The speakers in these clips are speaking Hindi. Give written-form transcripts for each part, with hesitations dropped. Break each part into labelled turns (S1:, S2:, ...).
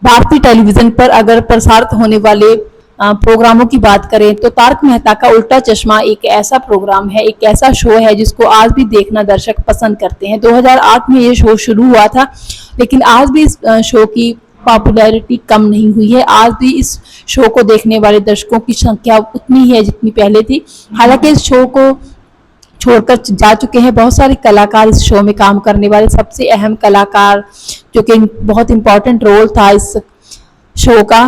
S1: भारतीय टेलीविजन पर अगर प्रसारित होने वाले प्रोग्रामों की बात करें तो तारक मेहता का उल्टा चश्मा एक ऐसा प्रोग्राम है, एक ऐसा शो है जिसको आज भी देखना दर्शक पसंद करते हैं। 2008 में ये शो शुरू हुआ था, लेकिन आज भी इस शो की पॉपुलैरिटी कम नहीं हुई है। आज भी इस शो को देखने वाले दर्शकों की संख्या उतनी है जितनी पहले थी। हालांकि इस शो को छोड़कर जा चुके हैं बहुत सारे कलाकार इस शो में काम करने वाले। सबसे अहम कलाकार जो कि बहुत इम्पोर्टेंट रोल था इस शो का,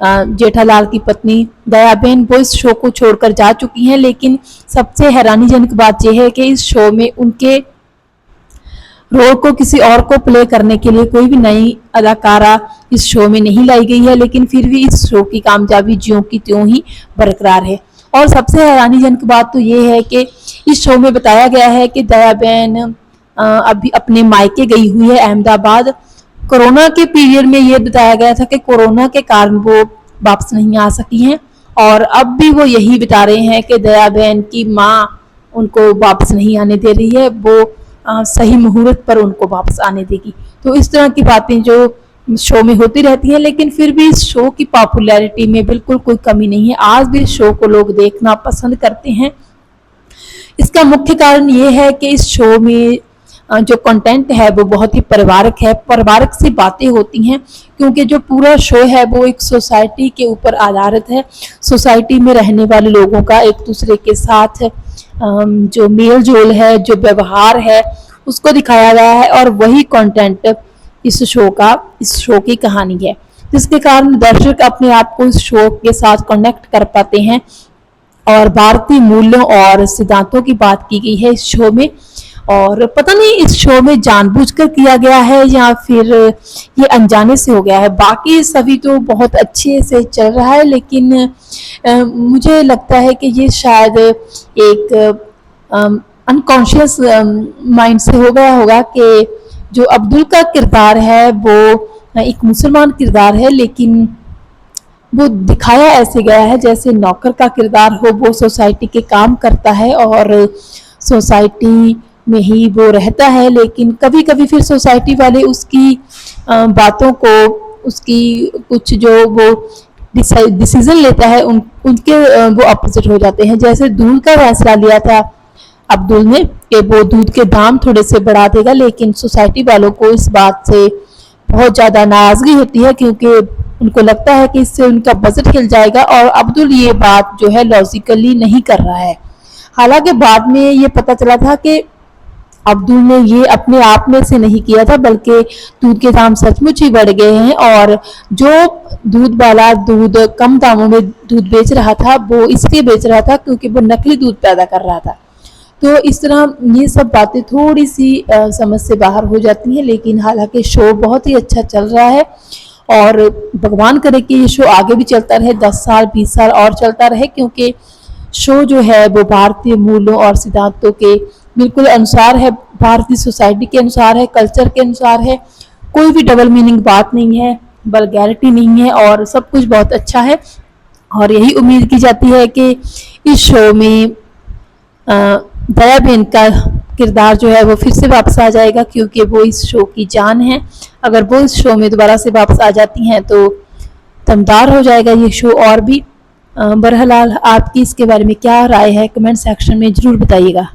S1: जेठालाल की पत्नी दयाबेन, वो इस शो को छोड़कर जा चुकी हैं। लेकिन सबसे हैरानीजनक बात यह है कि इस शो में उनके रोल को किसी और को प्ले करने के लिए कोई भी नई अदाकारा इस शो में नहीं लाई गई है, लेकिन फिर भी इस शो की कामयाबी ज्यों की त्यों ही बरकरार है। और सबसे हैरानीजनक बात तो ये है कि इस शो में बताया गया है कि दयाबेन अभी अपने मायके गई हुई है अहमदाबाद। कोरोना के पीरियड में ये बताया गया था कि कोरोना के कारण वो वापस नहीं आ सकी हैं, और अब भी वो यही बता रहे हैं कि दयाबेन की माँ उनको वापस नहीं आने दे रही है, वो सही मुहूर्त पर उनको वापस आने देगी। तो इस तरह की बातें जो शो में होती रहती हैं, लेकिन फिर भी इस शो की पॉपुलैरिटी में बिल्कुल कोई कमी नहीं है। आज भी इस शो को लोग देखना पसंद करते हैं। इसका मुख्य कारण ये है कि इस शो में जो कंटेंट है वो बहुत ही पारिवारिक है, पारिवारिक सी बातें होती हैं, क्योंकि जो पूरा शो है वो एक सोसाइटी के ऊपर आधारित है। सोसाइटी में रहने वाले लोगों का एक दूसरे के साथ जो मेल जोल है, जो व्यवहार है, उसको दिखाया गया है, और वही कंटेंट इस शो की कहानी है, जिसके कारण दर्शक अपने आप को इस शो के साथ कनेक्ट कर पाते हैं। और भारतीय मूल्यों और सिद्धांतों की बात की गई है इस शो में, और पता नहीं इस शो में जानबूझकर किया गया है या फिर ये अनजाने से हो गया है। बाकी सभी तो बहुत अच्छे से चल रहा है, लेकिन मुझे लगता है कि ये शायद एक अनकॉन्शियस माइंड से हो गया होगा कि जो अब्दुल का किरदार है वो एक मुसलमान किरदार है, लेकिन वो दिखाया ऐसे गया है जैसे नौकर का किरदार हो। वो सोसाइटी के काम करता है और सोसाइटी में ही वो रहता है, लेकिन कभी कभी फिर सोसाइटी वाले उसकी बातों को, उसकी कुछ जो वो डिसीजन लेता है उनके वो अपोजिट हो जाते हैं। जैसे दूध का फैसला लिया था अब्दुल ने कि वो दूध के दाम थोड़े से बढ़ा देगा, लेकिन सोसाइटी वालों को इस बात से बहुत ज़्यादा नाराज़गी होती है, क्योंकि उनको लगता है कि इससे उनका बजट हिल जाएगा, और अब्दुल ये बात जो है लॉजिकली नहीं कर रहा है। हालांकि बाद में ये पता चला था कि अब्दुल ने ये अपने आप में से नहीं किया था, बल्कि दूध के दाम सचमुच ही बढ़ गए हैं, और जो दूध वाला दूध कम दामों में दूध बेच रहा था वो इसलिए बेच रहा था क्योंकि वो नकली दूध पैदा कर रहा था। तो इस तरह ये सब बातें थोड़ी सी समझ से बाहर हो जाती हैं, लेकिन हालांकि शो बहुत ही अच्छा चल रहा है, और भगवान करे कि ये शो आगे भी चलता रहे, 10 साल 20 साल और चलता रहे, क्योंकि शो जो है वो भारतीय मूल्यों और सिद्धांतों के बिल्कुल अनुसार है, भारतीय सोसाइटी के अनुसार है, कल्चर के अनुसार है। कोई भी डबल मीनिंग बात नहीं है, वल्गैरिटी नहीं है, और सब कुछ बहुत अच्छा है। और यही उम्मीद की जाती है कि इस शो में दयाबेन का किरदार जो है वो फिर से वापस आ जाएगा, क्योंकि वो इस शो की जान है। अगर वो इस शो में दोबारा से वापस आ जाती हैं तो दमदार हो जाएगा ये शो और भी। बहरहाल आपकी इसके बारे में क्या राय है, कमेंट सेक्शन में ज़रूर बताइएगा।